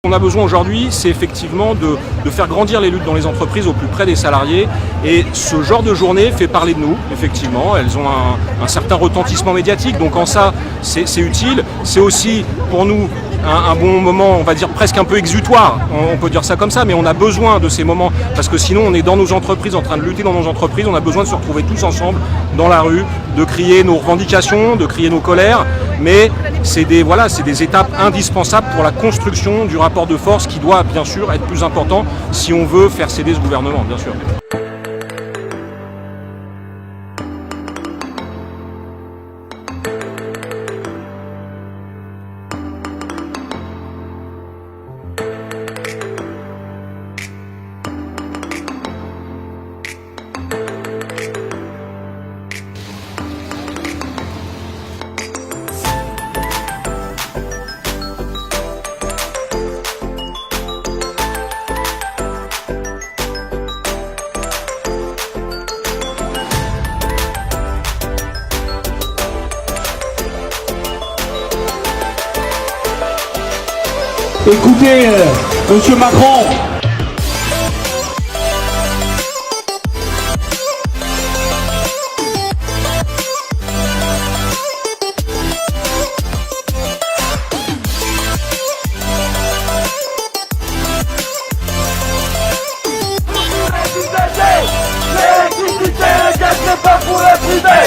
On a besoin aujourd'hui, c'est effectivement de faire grandir les luttes dans les entreprises au plus près des salariés. Et ce genre de journée fait parler de nous, effectivement. Elles ont un certain retentissement médiatique, donc en ça, c'est utile. C'est aussi pour nous un bon moment, on va dire presque un peu exutoire, on peut dire ça comme ça, mais on a besoin de ces moments, parce que sinon on est dans nos entreprises, en train de lutter dans nos entreprises, on a besoin de se retrouver tous ensemble dans la rue, de crier nos revendications, de crier nos colères, mais c'est des étapes indispensables pour la construction du rapport de force qui doit bien sûr être plus important si on veut faire céder ce gouvernement, bien sûr. Écoutez, Monsieur Macron. L'électricité, le gaz n'est pas pour le privé.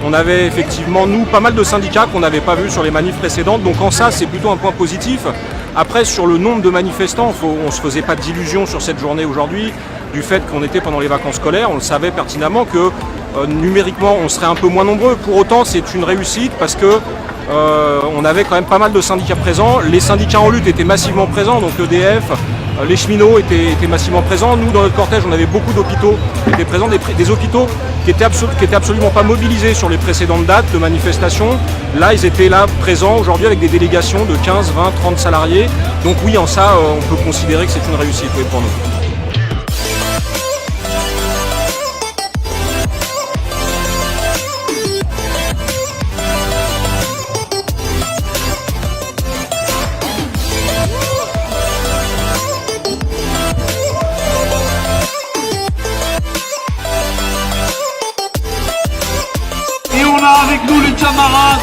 On avait effectivement, nous, pas mal de syndicats qu'on n'avait pas vus sur les manifs précédentes, donc en ça, c'est plutôt un point positif. Après, sur le nombre de manifestants, on ne se faisait pas d'illusions sur cette journée aujourd'hui, du fait qu'on était pendant les vacances scolaires, on le savait pertinemment que numériquement, on serait un peu moins nombreux. Pour autant, c'est une réussite parce que on avait quand même pas mal de syndicats présents. Les syndicats en lutte étaient massivement présents, donc EDF, les cheminots étaient massivement présents. Nous, dans notre cortège, on avait beaucoup d'hôpitaux qui étaient présents, des hôpitaux qui étaient absolument pas mobilisés sur les précédentes dates de manifestation. Là, ils étaient là présents aujourd'hui avec des délégations de 15, 20, 30 salariés. Donc oui, en ça, on peut considérer que c'est une réussite pour nous. Et on a avec nous les camarades,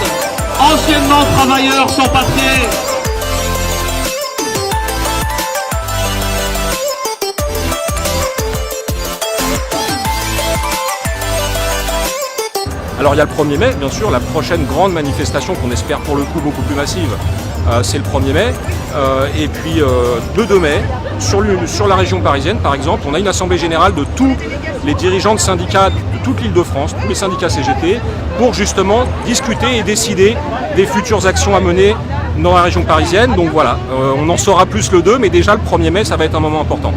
anciennement travailleurs sans papier. Alors il y a le 1er mai, bien sûr, la prochaine grande manifestation qu'on espère pour le coup beaucoup plus massive, c'est le 1er mai. Et puis le 2 mai, sur la région parisienne par exemple, on a une assemblée générale de tous les dirigeants de syndicats de toute l'Île-de-France, tous les syndicats CGT, pour justement discuter et décider des futures actions à mener dans la région parisienne. Donc voilà, on en saura plus le 2, mais déjà le 1er mai, ça va être un moment important.